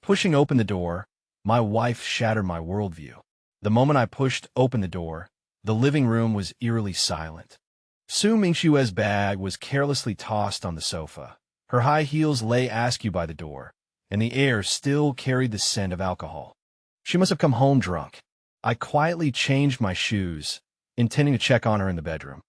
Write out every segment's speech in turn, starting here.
Pushing open the door, my wife shattered my worldview. The moment I pushed open the door, the living room was eerily silent. Su Mingxue's bag was carelessly tossed on the sofa. Her high heels lay askew by the door, and the air still carried the scent of alcohol. She must have come home drunk. I quietly changed my shoes, intending to check on her in the bedroom.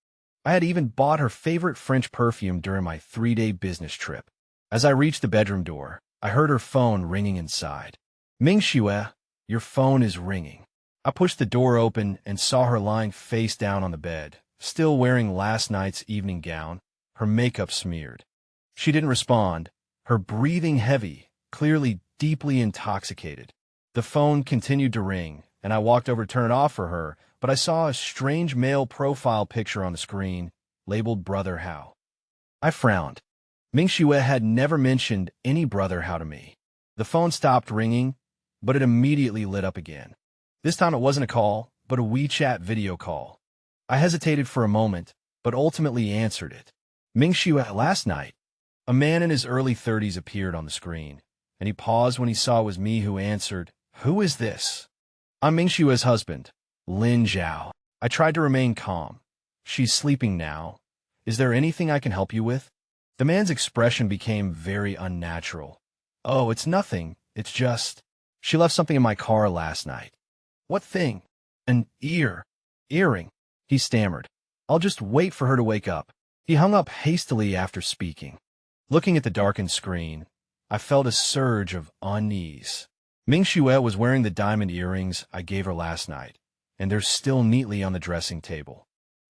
I had even bought her favorite French perfume during my 3-day business trip. As I reached the bedroom door, I heard her phone ringing inside. Mingxue, your phone is ringing. I pushed the door open and saw her lying face down on the bed, still wearing last night's evening gown, her makeup smeared. She didn't respond, her breathing heavy, clearly deeply intoxicated. The phone continued to ring, and I walked over to turn it off for her, but I saw a strange male profile picture on the screen, labeled Brother Hao. I frowned. Mingxue had never mentioned any Brother Hao to me. The phone stopped ringing, but it immediately lit up again. This time it wasn't a call, but a WeChat video call. I hesitated for a moment, but ultimately answered it. Mingxue, last night. A man in his early 30s appeared on the screen, and he paused when he saw it was me who answered. Who is this? I'm Mingxue's husband, Lin Zhao. I tried to remain calm. She's sleeping now. Is there anything I can help you with? The man's expression became very unnatural. Oh, it's nothing. It's just... She left something in my car last night. What thing? An earring, he stammered. I'll just wait for her to wake up. He hung up hastily after speaking. Looking at the darkened screen, I felt a surge of unease. Mingxue was wearing the diamond earrings I gave her last night, and they're still neatly on the dressing table.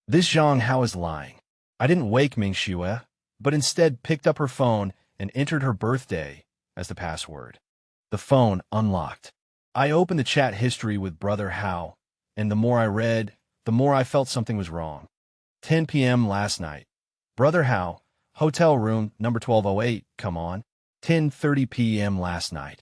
This Zhang Hao is lying. I didn't wake Mingxue, but instead picked up her phone and entered her birthday as the password. The phone unlocked. I opened the chat history with Brother Hao, and the more I read, the more I felt something was wrong. 10 p.m. last night. Brother Hao, hotel room number 1208, come on. 10:30 p.m. last night.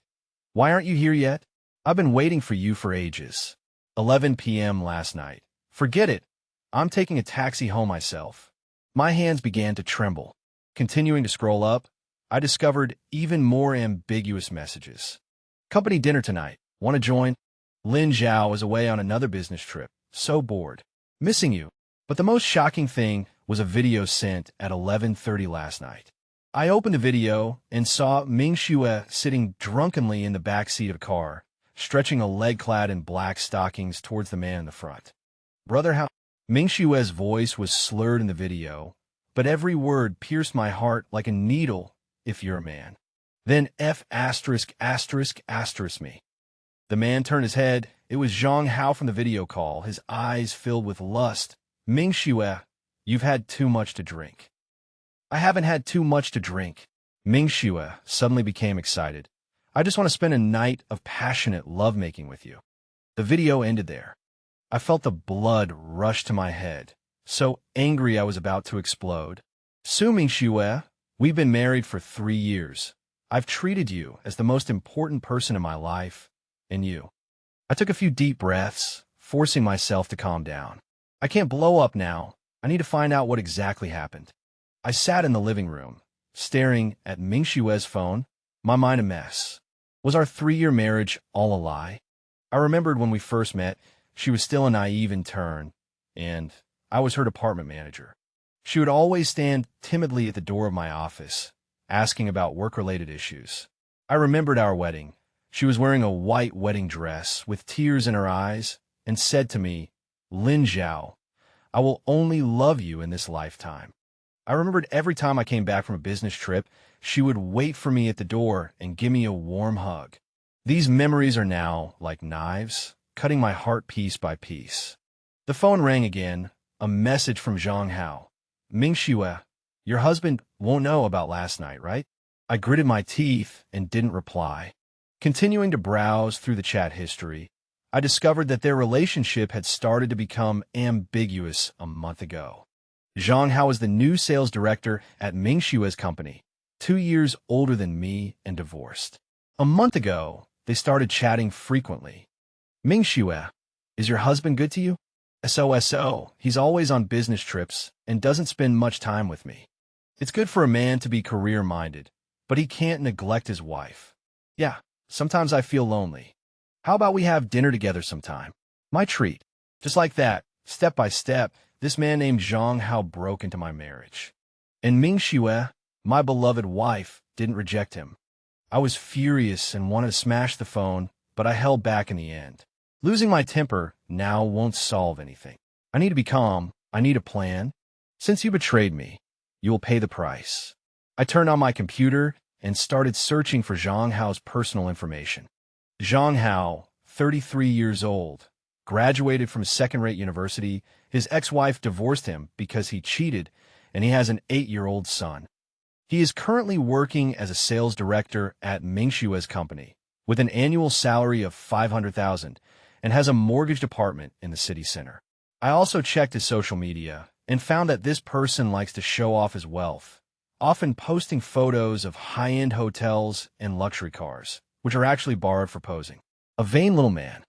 Why aren't you here yet? I've been waiting for you for ages. 11 p.m. last night. Forget it. I'm taking a taxi home myself. My hands began to tremble. Continuing to scroll up, I discovered even more ambiguous messages. Company dinner tonight. Want to join? Lin Zhao was away on another business trip. So bored. Missing you. But the most shocking thing was a video sent at 11:30 last night. I opened the video and saw Mingxue sitting drunkenly in the back seat of a car, stretching a leg clad in black stockings towards the man in the front. Brother Hao. Mingxue's voice was slurred in the video, but every word pierced my heart like a needle if you're a man. Then F***** me. The man turned his head. It was Zhang Hao from the video call, his eyes filled with lust. Mingxue, you've had too much to drink. I haven't had too much to drink. Mingxue suddenly became excited. I just want to spend a night of passionate lovemaking with you. The video ended there. I felt the blood rush to my head, so angry I was about to explode. Su Mingxue, we've been married for 3 years. I've treated you as the most important person in my life, and you. I took a few deep breaths, forcing myself to calm down. I can't blow up now. I need to find out what exactly happened. I sat in the living room, staring at Mingxue's phone, my mind a mess. Was our 3-year marriage all a lie? I remembered when we first met, she was still a naive intern, and I was her department manager. She would always stand timidly at the door of my office, asking about work-related issues. I remembered our wedding. She was wearing a white wedding dress with tears in her eyes and said to me, Lin Zhao, I will only love you in this lifetime. I remembered every time I came back from a business trip, she would wait for me at the door and give me a warm hug. These memories are now like knives, cutting my heart piece by piece. The phone rang again, a message from Zhang Hao. Mingxue, your husband won't know about last night, right? I gritted my teeth and didn't reply. Continuing to browse through the chat history, I discovered that their relationship had started to become ambiguous a month ago. Zhang Hao is the new sales director at Mingxue's company, 2 years older than me and divorced. A month ago, they started chatting frequently. Mingxue, is your husband good to you? So, he's always on business trips and doesn't spend much time with me. It's good for a man to be career-minded, but he can't neglect his wife. Yeah, Sometimes I feel lonely. How about we have dinner together sometime? My treat. Just like that, step by step, this man named Zhang Hao broke into my marriage. And Mingxue, my beloved wife, didn't reject him. I was furious and wanted to smash the phone, but I held back in the end. Losing my temper now won't solve anything. I need to be calm. I need a plan. Since you betrayed me, you will pay the price. I turned on my computer and started searching for Zhang Hao's personal information. Zhang Hao, 33 years old, graduated from a second-rate university. His ex-wife divorced him because he cheated, and he has an 8-year-old son. He is currently working as a sales director at Mingxue's company, with an annual salary of $500,000, and has a mortgaged apartment in the city center. I also checked his social media and found that this person likes to show off his wealth, often posting photos of high-end hotels and luxury cars, which are actually borrowed for posing. A vain little man.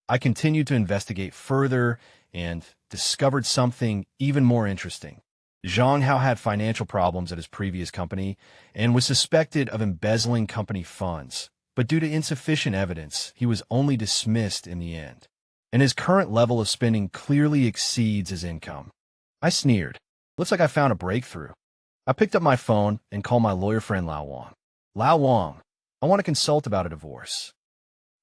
I continued to investigate further and discovered something even more interesting. Zhang Hao had financial problems at his previous company and was suspected of embezzling company funds, but due to insufficient evidence, he was only dismissed in the end. And his current level of spending clearly exceeds his income. I sneered. Looks like I found a breakthrough. I picked up my phone and called my lawyer friend Lao Wang. Lao Wang, I want to consult about a divorce.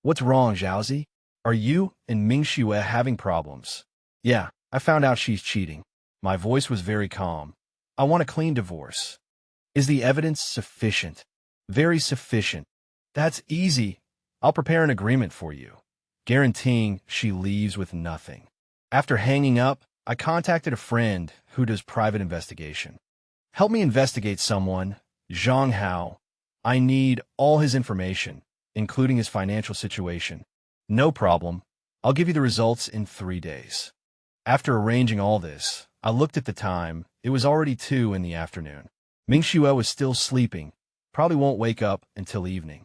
What's wrong, Zhaozi? Are you and Mingxue having problems? Yeah, I found out she's cheating. My voice was very calm. I want a clean divorce. Is the evidence sufficient? Very sufficient. That's easy. I'll prepare an agreement for you, guaranteeing she leaves with nothing. After hanging up, I contacted a friend who does private investigation. Help me investigate someone, Zhang Hao. I need all his information, including his financial situation. No problem. I'll give you the results in 3 days. After arranging all this, I looked at the time. It was already 2 in the afternoon. Mingxue was still sleeping, probably won't wake up until evening.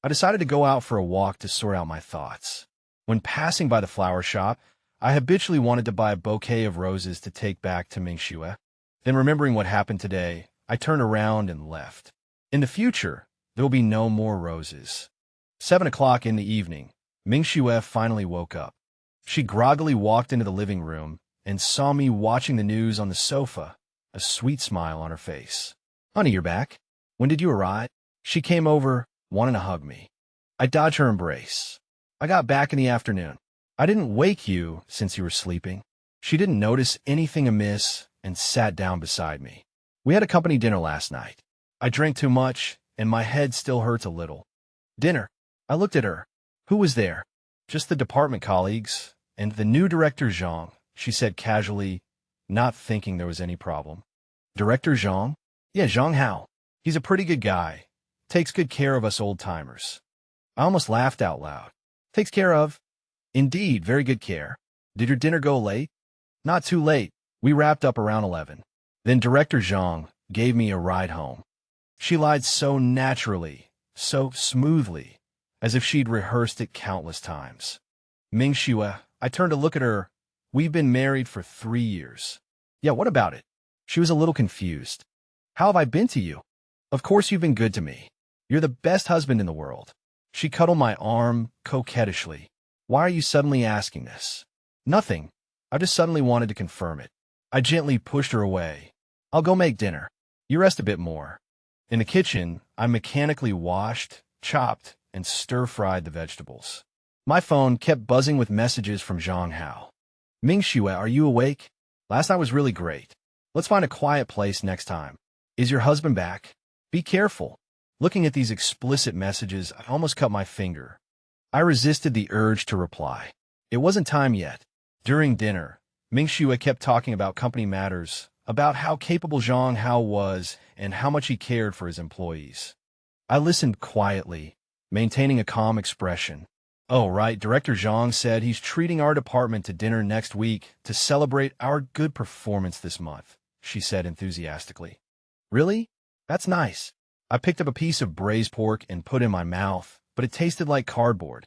I decided to go out for a walk to sort out my thoughts. When passing by the flower shop, I habitually wanted to buy a bouquet of roses to take back to Mingxue. Then, remembering what happened today, I turned around and left. In the future, there will be no more roses. 7 o'clock in the evening, Mingxue finally woke up. She groggily walked into the living room and saw me watching the news on the sofa, a sweet smile on her face. Honey, you're back? When did you arrive? She came over, wanting to hug me. I dodged her embrace. I got back in the afternoon. I didn't wake you since you were sleeping. She didn't notice anything amiss and sat down beside me. We had a company dinner last night. I drank too much, and my head still hurts a little. Dinner. I looked at her. Who was there? Just the department colleagues and the new director Zhang, she said casually, not thinking there was any problem. Director Zhang? Yeah, Zhang Hao. He's a pretty good guy. Takes good care of us old-timers. I almost laughed out loud. Takes care of? Indeed, very good care. Did your dinner go late? Not too late. We wrapped up around 11. Then Director Zhang gave me a ride home. She lied so naturally, so smoothly, as if she'd rehearsed it countless times. Mingxue, I turned to look at her. We've been married for 3 years. Yeah, what about it? She was a little confused. How have I been to you? Of course you've been good to me. You're the best husband in the world. She cuddled my arm coquettishly. Why are you suddenly asking this? Nothing. I just suddenly wanted to confirm it. I gently pushed her away. I'll go make dinner. You rest a bit more. In the kitchen, I mechanically washed, chopped, and stir-fried the vegetables. My phone kept buzzing with messages from Zhang Hao. Mingxue, are you awake? Last night was really great. Let's find a quiet place next time. Is your husband back? Be careful. Looking at these explicit messages, I almost cut my finger. I resisted the urge to reply. It wasn't time yet. During dinner, Mingxue kept talking about company matters, about how capable Zhang Hao was and how much he cared for his employees. I listened quietly, maintaining a calm expression. Oh, right, Director Zhang said he's treating our department to dinner next week to celebrate our good performance this month, she said enthusiastically. Really? That's nice. I picked up a piece of braised pork and put it in my mouth, but it tasted like cardboard.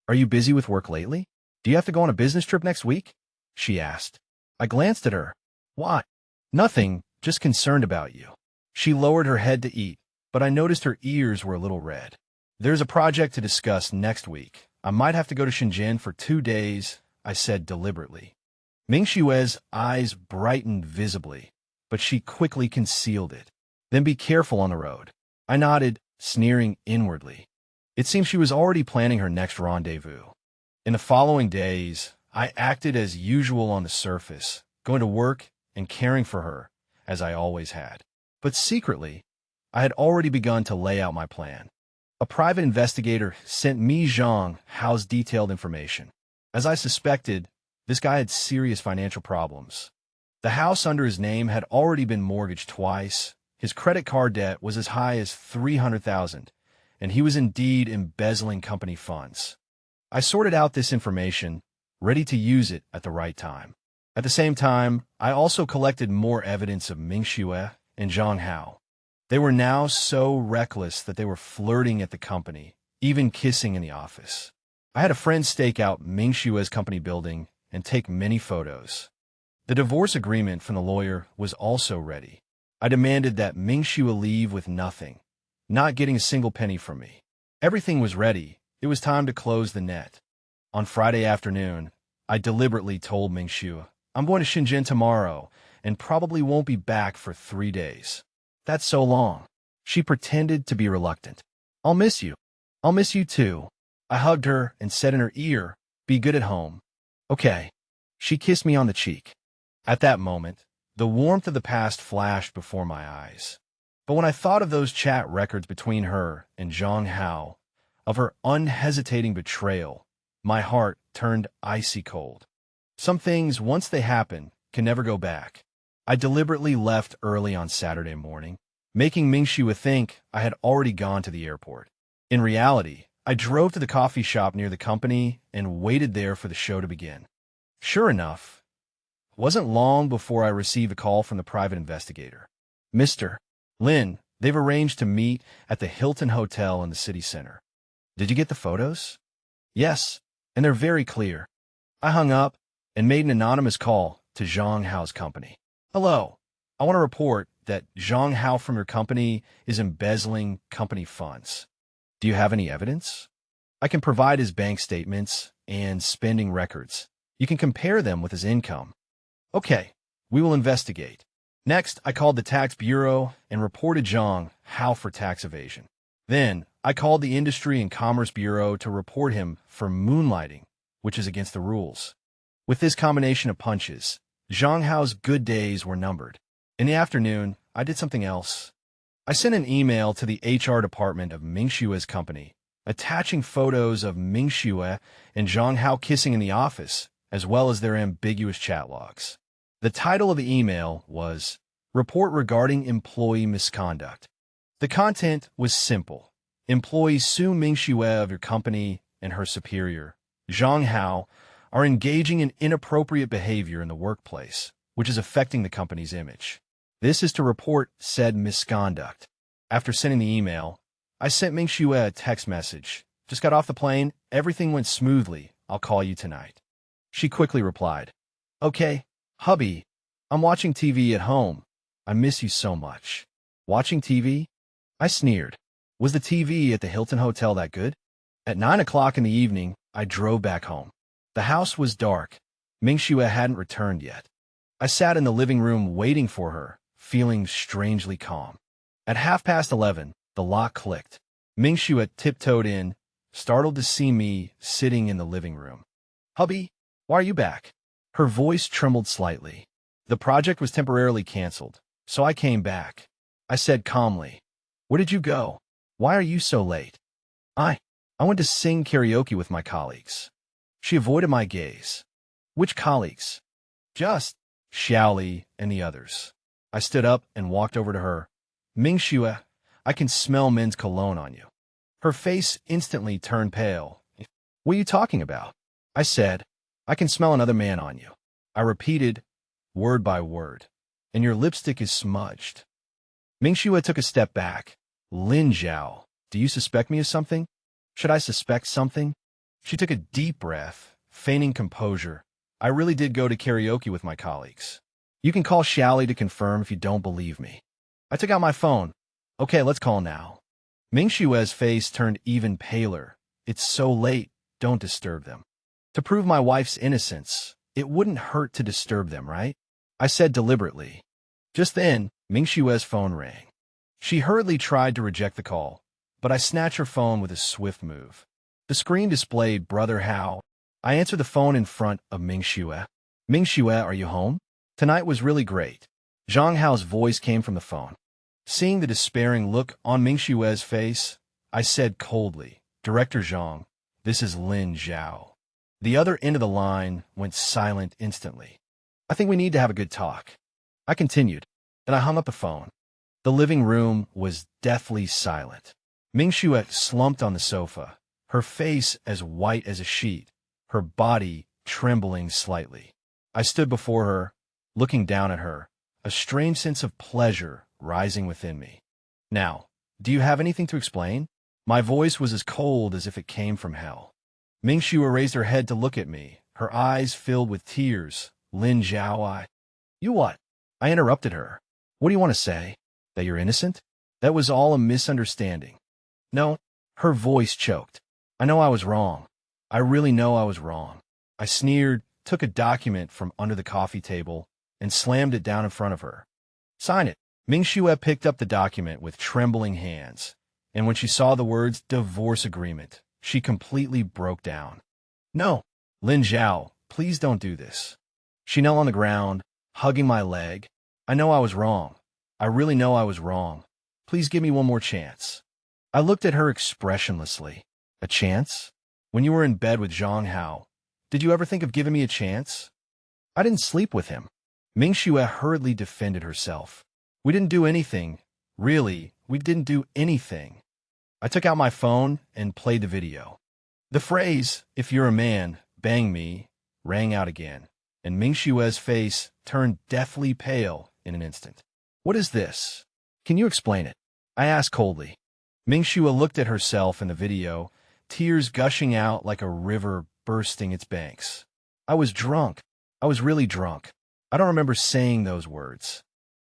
Are you busy with work lately? Do you have to go on a business trip next week? She asked. I glanced at her. Why? Nothing, just concerned about you. She lowered her head to eat, but I noticed her ears were a little red. There's a project to discuss next week. I might have to go to Shenzhen for 2 days, I said deliberately. Mingxue's eyes brightened visibly, but she quickly concealed it. Then be careful on the road. I nodded, sneering inwardly. It seemed she was already planning her next rendezvous. In the following days, I acted as usual on the surface, going to work and caring for her, as I always had. But secretly, I had already begun to lay out my plan. A private investigator sent me Zhang Hao's detailed information. As I suspected, this guy had serious financial problems. The house under his name had already been mortgaged twice, his credit card debt was as high as $300,000, and he was indeed embezzling company funds. I sorted out this information, ready to use it at the right time. At the same time, I also collected more evidence of Mingxue and Zhang Hao. They were now so reckless that they were flirting at the company, even kissing in the office. I had a friend stake out Mingxue's company building and take many photos. The divorce agreement from the lawyer was also ready. I demanded that Mingxue leave with nothing, not getting a single penny from me. Everything was ready. It was time to close the net. On Friday afternoon, I deliberately told Mingxue, I'm going to Shenzhen tomorrow and probably won't be back for 3 days. That's so long. She pretended to be reluctant. I'll miss you. I'll miss you too. I hugged her and said in her ear, be good at home. Okay. She kissed me on the cheek. At that moment, the warmth of the past flashed before my eyes. But when I thought of those chat records between her and Zhang Hao, of her unhesitating betrayal, my heart turned icy cold. Some things, once they happen, can never go back. I deliberately left early on Saturday morning, making Mingxue think I had already gone to the airport. In reality, I drove to the coffee shop near the company and waited there for the show to begin. Sure enough, it wasn't long before I received a call from the private investigator. Mr. Lin, they've arranged to meet at the Hilton Hotel in the city center. Did you get the photos? Yes, and they're very clear. I hung up and made an anonymous call to Zhang Hao's company. Hello, I want to report that Zhang Hao from your company is embezzling company funds. Do you have any evidence? I can provide his bank statements and spending records. You can compare them with his income. Okay, we will investigate. Next, I called the tax bureau and reported Zhang Hao for tax evasion. Then, I called the Industry and Commerce Bureau to report him for moonlighting, which is against the rules. With this combination of punches, Zhang Hao's good days were numbered. In the afternoon, I did something else. I sent an email to the HR department of Mingxue's company, attaching photos of Mingxue and Zhang Hao kissing in the office, as well as their ambiguous chat logs. The title of the email was Report Regarding Employee Misconduct. The content was simple. Employee Su Mingxue of your company and her superior, Zhang Hao, are engaging in inappropriate behavior in the workplace, which is affecting the company's image. This is to report said misconduct. After sending the email, I sent Mingxue a text message. Just got off the plane. Everything went smoothly. I'll call you tonight. She quickly replied, Okay, hubby, I'm watching TV at home. I miss you so much. Watching TV? I sneered. Was the TV at the Hilton Hotel that good? At 9 o'clock in the evening, I drove back home. The house was dark. Mingxue hadn't returned yet. I sat in the living room waiting for her, feeling strangely calm. At 11:30, the lock clicked. Mingxue tiptoed in, startled to see me sitting in the living room. Hubby, why are you back? Her voice trembled slightly. The project was temporarily canceled, so I came back. I said calmly, Where did you go? Why are you so late? I went to sing karaoke with my colleagues. She avoided my gaze. Which colleagues? Just Xiaoli and the others. I stood up and walked over to her. Mingxue, I can smell men's cologne on you. Her face instantly turned pale. What are you talking about? I said, I can smell another man on you. I repeated, word by word. And your lipstick is smudged. Mingxue took a step back. Lin Zhao, do you suspect me of something? Should I suspect something? She took a deep breath, feigning composure. I really did go to karaoke with my colleagues. You can call Xiaoli to confirm if you don't believe me. I took out my phone. Okay, let's call now. Mingxue's face turned even paler. It's so late, don't disturb them. To prove my wife's innocence, it wouldn't hurt to disturb them, right? I said deliberately. Just then, Mingxue's phone rang. She hurriedly tried to reject the call, but I snatched her phone with a swift move. The screen displayed Brother Hao. I answered the phone in front of Mingxue. Mingxue, are you home? Tonight was really great. Zhang Hao's voice came from the phone. Seeing the despairing look on Mingxue's face, I said coldly, Director Zhang, this is Lin Zhao. The other end of the line went silent instantly. I think we need to have a good talk. I continued, and I hung up the phone. The living room was deathly silent. Mingxue slumped on the sofa, her face as white as a sheet, her body trembling slightly. I stood before her, looking down at her, a strange sense of pleasure rising within me. Now, do you have anything to explain? My voice was as cold as if it came from hell. Mingxue raised her head to look at me, her eyes filled with tears. Lin Zhao, You what? I interrupted her. What do you want to say? That you're innocent? That was all a misunderstanding. No, her voice choked. I know I was wrong. I really know I was wrong. I sneered, took a document from under the coffee table, and slammed it down in front of her. Sign it. Mingxue picked up the document with trembling hands, and when she saw the words divorce agreement, she completely broke down. No, Lin Zhao, please don't do this. She knelt on the ground, hugging my leg. I know I was wrong. I really know I was wrong. Please give me one more chance. I looked at her expressionlessly. A chance? When you were in bed with Zhang Hao, did you ever think of giving me a chance? I didn't sleep with him. Mingxue hurriedly defended herself. We didn't do anything. Really, we didn't do anything. I took out my phone and played the video. The phrase, if you're a man, bang me, rang out again, and Mingxue's face turned deathly pale in an instant. What is this? Can you explain it? I asked coldly. Mingxue looked at herself in the video, tears gushing out like a river bursting its banks. I was drunk. I was really drunk. I don't remember saying those words.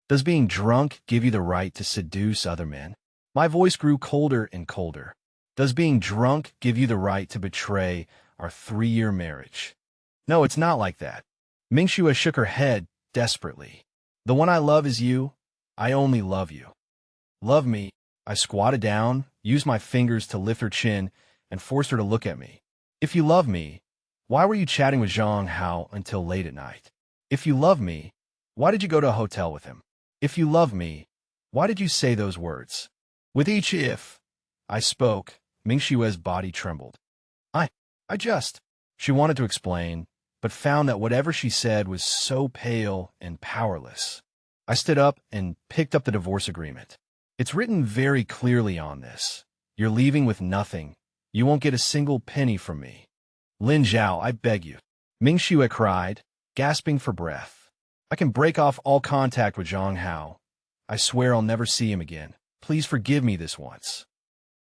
Does being drunk give you the right to seduce other men? My voice grew colder and colder. Does being drunk give you the right to betray our 3-year marriage? No, it's not like that. Mingxue shook her head desperately. The one I love is you. I only love you. Love me. I squatted down, used my fingers to lift her chin, and forced her to look at me. If you love me, why were you chatting with Zhang Hao until late at night? If you love me, why did you go to a hotel with him? If you love me, why did you say those words? With each if I spoke, Mingxue's body trembled. I just... She wanted to explain, but found that whatever she said was so pale and powerless. I stood up and picked up the divorce agreement. It's written very clearly on this. You're leaving with nothing. You won't get a single penny from me. Lin Zhao, I beg you. Mingxue cried, gasping for breath. I can break off all contact with Zhang Hao. I swear I'll never see him again. Please forgive me this once.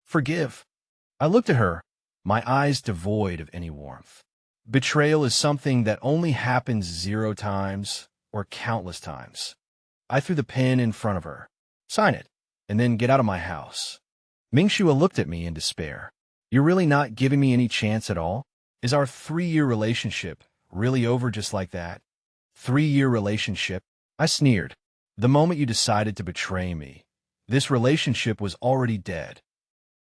Forgive. I looked at her, my eyes devoid of any warmth. Betrayal is something that only happens 0 times or countless times. I threw the pen in front of her. Sign it, and then get out of my house. Mingxue looked at me in despair. You're really not giving me any chance at all? Is our 3-year relationship really over just like that? 3-year relationship? I sneered. The moment you decided to betray me, this relationship was already dead.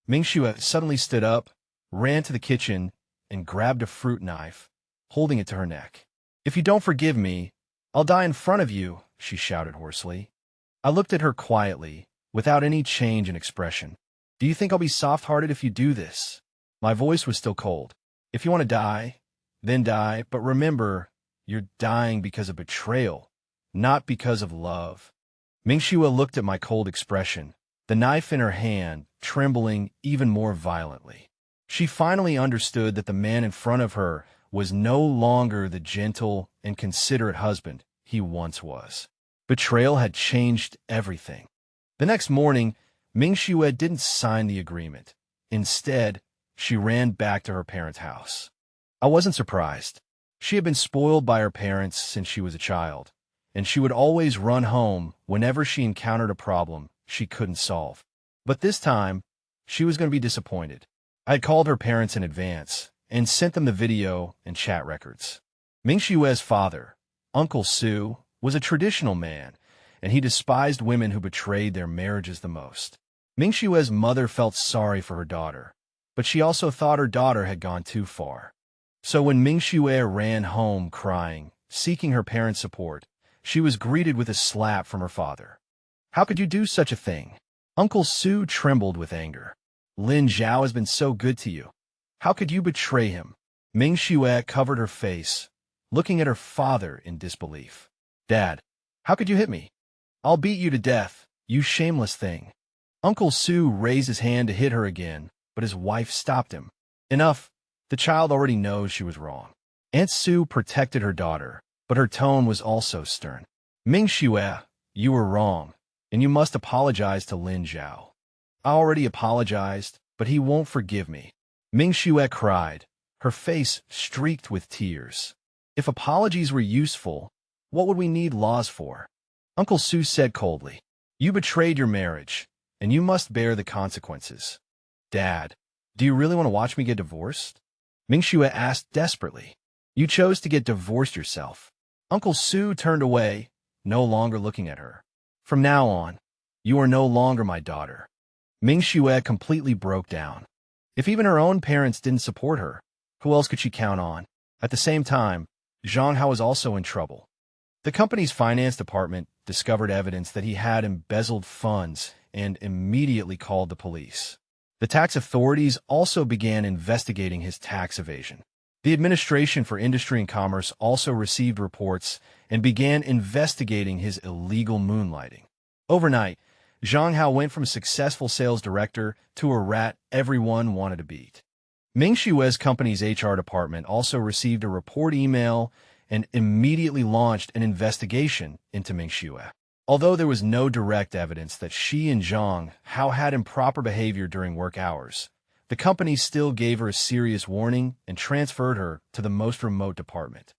Mingxue suddenly stood up, ran to the kitchen, and grabbed a fruit knife, holding it to her neck. If you don't forgive me, I'll die in front of you, she shouted hoarsely. I looked at her quietly, without any change in expression. Do you think I'll be soft-hearted if you do this? My voice was still cold. If you want to die, then die, but remember, you're dying because of betrayal, not because of love. Mingxue looked at my cold expression, the knife in her hand trembling even more violently. She finally understood that the man in front of her was no longer the gentle and considerate husband he once was. Betrayal had changed everything. The next morning, Mingxue didn't sign the agreement. Instead, she ran back to her parents' house. I wasn't surprised. She had been spoiled by her parents since she was a child, and she would always run home whenever she encountered a problem she couldn't solve. But this time, she was going to be disappointed. I had called her parents in advance and sent them the video and chat records. Mingxue's father, Uncle Su, was a traditional man, and he despised women who betrayed their marriages the most. Mingxue's mother felt sorry for her daughter, but she also thought her daughter had gone too far. So when Mingxue ran home crying, seeking her parents' support, she was greeted with a slap from her father. "How could you do such a thing?" Uncle Su trembled with anger. "Lin Zhao has been so good to you. How could you betray him?" Mingxue covered her face, looking at her father in disbelief. "Dad, how could you hit me? I'll beat you to death, you shameless thing." Uncle Su raised his hand to hit her again, but his wife stopped him. "Enough. The child already knows she was wrong." Aunt Su protected her daughter, but her tone was also stern. "Mingxue, you were wrong, and you must apologize to Lin Zhao." "I already apologized, but he won't forgive me." Mingxue cried, her face streaked with tears. "If apologies were useful, what would we need laws for?" Uncle Su said coldly, "You betrayed your marriage, and you must bear the consequences." "Dad, do you really want to watch me get divorced?" Mingxue asked desperately. "You chose to get divorced yourself." Uncle Su turned away, no longer looking at her. "From now on, you are no longer my daughter." Mingxue completely broke down. If even her own parents didn't support her, who else could she count on? At the same time, Zhang Hao was also in trouble. The company's finance department discovered evidence that he had embezzled funds and immediately called the police. The tax authorities also began investigating his tax evasion. The Administration for Industry and Commerce also received reports and began investigating his illegal moonlighting. Overnight, Zhang Hao went from a successful sales director to a rat everyone wanted to beat. Mingxue's company's HR department also received a report email and immediately launched an investigation into Mingxue. Although there was no direct evidence that she and Zhang Hao had improper behavior during work hours, the company still gave her a serious warning and transferred her to the most remote department.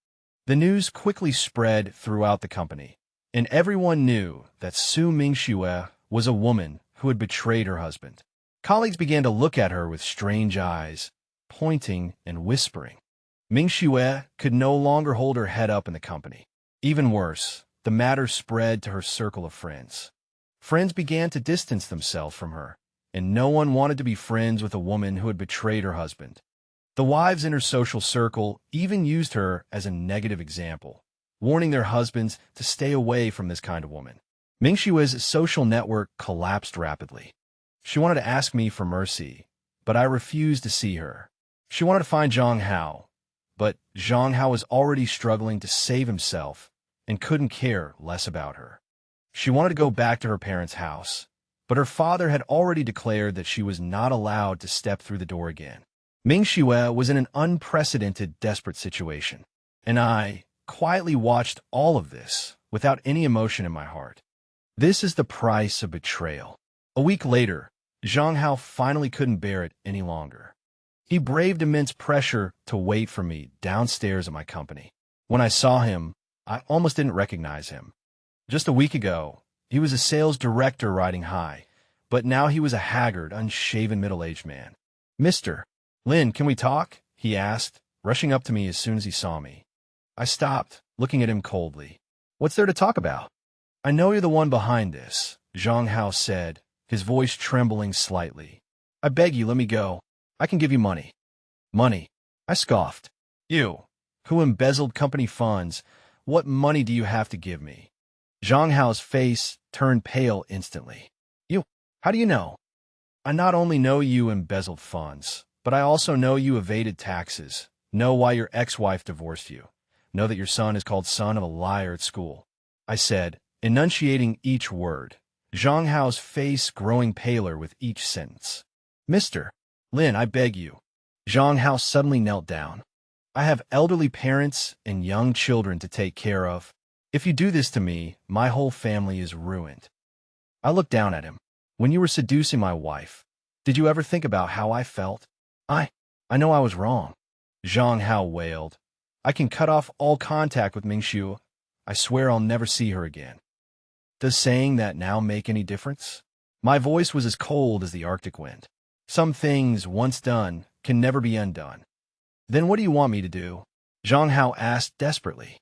The news quickly spread throughout the company, and everyone knew that Su Mingxue was a woman who had betrayed her husband. Colleagues began to look at her with strange eyes, pointing and whispering. Mingxue could no longer hold her head up in the company. Even worse, the matter spread to her circle of friends. Friends began to distance themselves from her, and no one wanted to be friends with a woman who had betrayed her husband. The wives in her social circle even used her as a negative example, warning their husbands to stay away from this kind of woman. Mingxue's social network collapsed rapidly. She wanted to ask me for mercy, but I refused to see her. She wanted to find Zhang Hao, but Zhang Hao was already struggling to save himself and couldn't care less about her. She wanted to go back to her parents' house, but her father had already declared that she was not allowed to step through the door again. Mingxue was in an unprecedented, desperate situation, and I quietly watched all of this without any emotion in my heart. This is the price of betrayal. A week later, Zhang Hao finally couldn't bear it any longer. He braved immense pressure to wait for me downstairs at my company. When I saw him, I almost didn't recognize him. Just a week ago, he was a sales director riding high, but now he was a haggard, unshaven middle-aged man. "Mr. Lin, can we talk?" he asked, rushing up to me as soon as he saw me. I stopped, looking at him coldly. "What's there to talk about?" "I know you're the one behind this," Zhang Hao said, his voice trembling slightly. "I beg you, let me go. I can give you money." "Money?" I scoffed. "You, who embezzled company funds, what money do you have to give me?" Zhang Hao's face turned pale instantly. "You, how do you know?" "I not only know you embezzled funds, but I also know you evaded taxes, know why your ex-wife divorced you, know that your son is called son of a liar at school," I said, enunciating each word, Zhang Hao's face growing paler with each sentence. "Mr. Lin, I beg you." Zhang Hao suddenly knelt down. "I have elderly parents and young children to take care of. If you do this to me, my whole family is ruined." I looked down at him. "When you were seducing my wife, did you ever think about how I felt?" I know I was wrong," Zhang Hao wailed. "I can cut off all contact with Mingxue. I swear I'll never see her again." Does saying that now make any difference? My voice was as cold as the Arctic wind. Some things, once done, can never be undone. Then what do you want me to do? Zhang Hao asked desperately.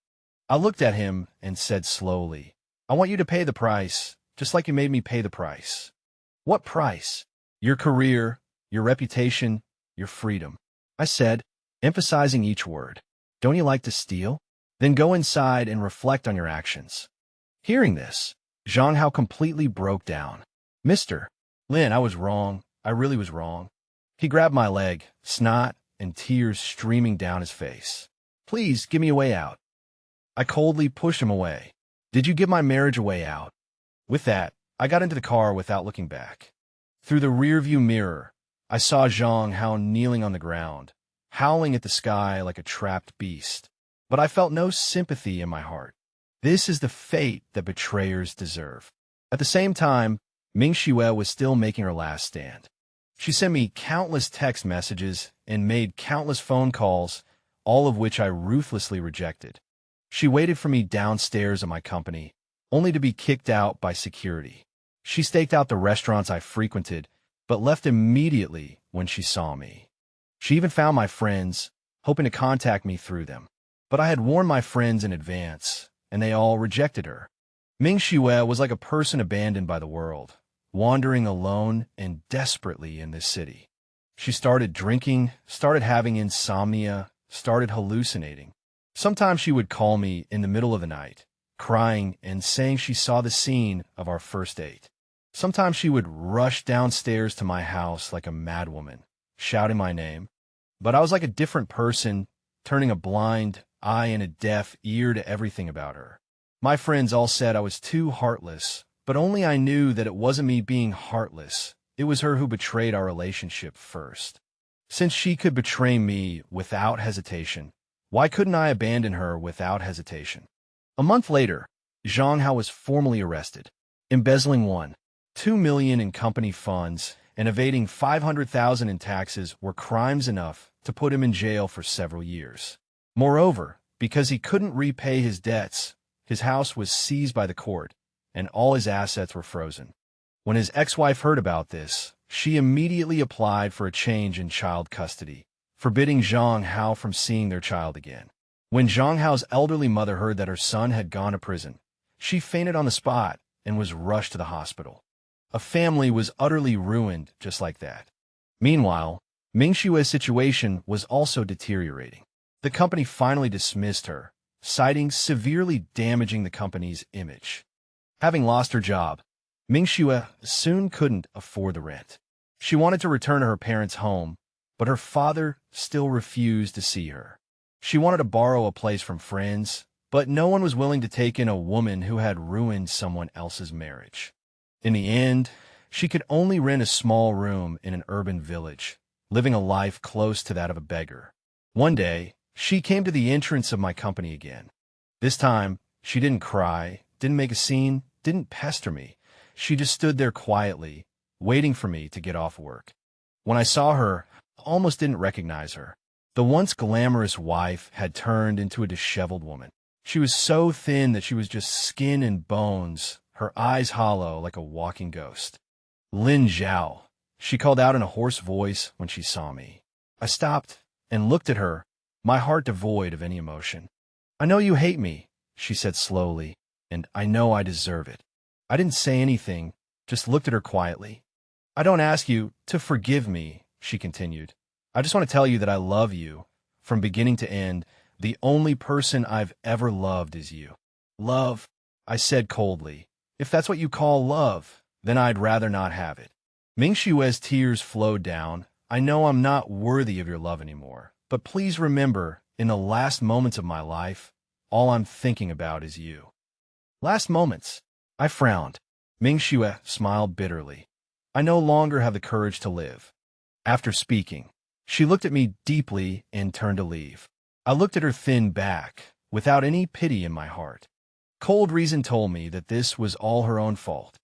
I looked at him and said slowly, I want you to pay the price, just like you made me pay the price. What price? Your career, your reputation, your freedom. I said, emphasizing each word. Don't you like to steal? Then go inside and reflect on your actions. Hearing this, Zhang Hao completely broke down. Mr. Lin, I was wrong. I really was wrong. He grabbed my leg, snot and tears streaming down his face. Please, give me a way out. I coldly pushed him away. Did you give my marriage a way out? With that, I got into the car without looking back. Through the rearview mirror, I saw Zhang Hao kneeling on the ground, howling at the sky like a trapped beast. But I felt no sympathy in my heart. This is the fate that betrayers deserve. At the same time, Mingxue was still making her last stand. She sent me countless text messages and made countless phone calls, all of which I ruthlessly rejected. She waited for me downstairs at my company, only to be kicked out by security. She staked out the restaurants I frequented, but left immediately when she saw me. She even found my friends, hoping to contact me through them. But I had warned my friends in advance, and they all rejected her. Mingxue was like a person abandoned by the world, wandering alone and desperately in this city. She started drinking, started having insomnia, started hallucinating. Sometimes she would call me in the middle of the night, crying and saying she saw the scene of our first date. Sometimes she would rush downstairs to my house like a madwoman, shouting my name. But I was like a different person, turning a blind eye and a deaf ear to everything about her. My friends all said I was too heartless, but only I knew that it wasn't me being heartless. It was her who betrayed our relationship first. Since she could betray me without hesitation, why couldn't I abandon her without hesitation? A month later, Zhang Hao was formally arrested. Embezzling $2 million in company funds and evading $500,000 in taxes were crimes enough to put him in jail for several years. Moreover, because he couldn't repay his debts, his house was seized by the court, and all his assets were frozen. When his ex-wife heard about this, she immediately applied for a change in child custody, forbidding Zhang Hao from seeing their child again. When Zhang Hao's elderly mother heard that her son had gone to prison, she fainted on the spot and was rushed to the hospital. A family was utterly ruined just like that. Meanwhile, Mingxue's situation was also deteriorating. The company finally dismissed her, citing severely damaging the company's image. Having lost her job, Mingxue soon couldn't afford the rent. She wanted to return to her parents' home, but her father still refused to see her. She wanted to borrow a place from friends, but no one was willing to take in a woman who had ruined someone else's marriage. In the end, she could only rent a small room in an urban village, living a life close to that of a beggar. One day, she came to the entrance of my company again. This time, she didn't cry, didn't make a scene, didn't pester me. She just stood there quietly, waiting for me to get off work. When I saw her, I almost didn't recognize her. The once glamorous wife had turned into a disheveled woman. She was so thin that she was just skin and bones, her eyes hollow like a walking ghost. Lin Zhao, she called out in a hoarse voice when she saw me. I stopped and looked at her, my heart devoid of any emotion. I know you hate me, she said slowly, and I know I deserve it. I didn't say anything, just looked at her quietly. I don't ask you to forgive me, she continued. I just want to tell you that I love you. From beginning to end, the only person I've ever loved is you. Love, I said coldly. If that's what you call love, then I'd rather not have it. Mingxue's tears flowed down. I know I'm not worthy of your love anymore, but please remember, in the last moments of my life, all I'm thinking about is you. Last moments. I frowned. Mingxue smiled bitterly. I no longer have the courage to live. After speaking, she looked at me deeply and turned to leave. I looked at her thin back, without any pity in my heart. Cold reason told me that this was all her own fault.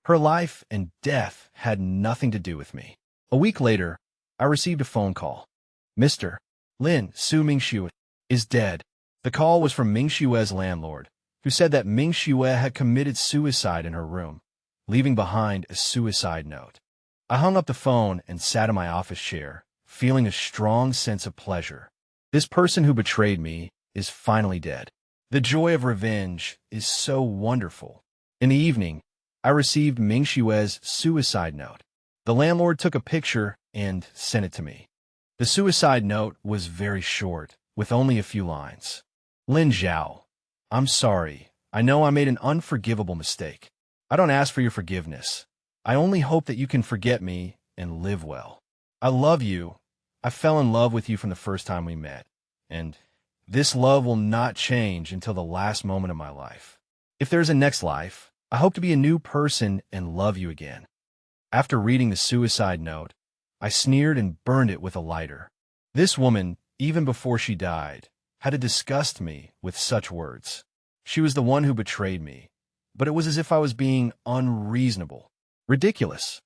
Her life and death had nothing to do with me. A week later, I received a phone call. Mr. Lin, Su Mingxue is dead. The call was from Mingxue's landlord, who said that Mingxue had committed suicide in her room, leaving behind a suicide note. I hung up the phone and sat in my office chair, feeling a strong sense of pleasure. This person who betrayed me is finally dead. The joy of revenge is so wonderful. In the evening, I received Mingxue's suicide note. The landlord took a picture and sent it to me. The suicide note was very short, with only a few lines. Lin Zhao, I'm sorry. I know I made an unforgivable mistake. I don't ask for your forgiveness. I only hope that you can forget me and live well. I love you. I fell in love with you from the first time we met, and this love will not change until the last moment of my life. If there's a next life, I hope to be a new person and love you again. After reading the suicide note, I sneered and burned it with a lighter. This woman, even before she died, had to disgust me with such words. She was the one who betrayed me, but it was as if I was being unreasonable. Ridiculous.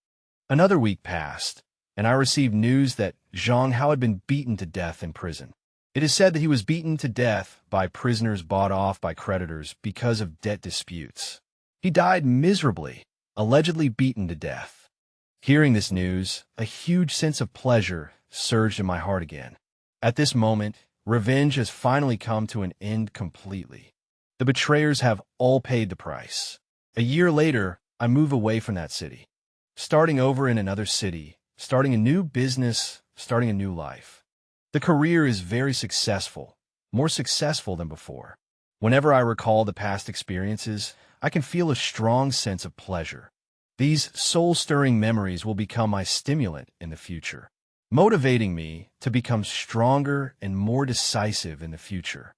Another week passed, and I received news that Zhang Hao had been beaten to death in prison. It is said that he was beaten to death by prisoners bought off by creditors because of debt disputes. He died miserably, allegedly beaten to death. Hearing this news, a huge sense of pleasure surged in my heart again. At this moment, revenge has finally come to an end completely. The betrayers have all paid the price. A year later, I move away from that city, starting over in another city, starting a new business, starting a new life. The career is very successful, more successful than before. Whenever I recall the past experiences, I can feel a strong sense of pleasure. These soul-stirring memories will become my stimulant in the future, motivating me to become stronger and more decisive in the future.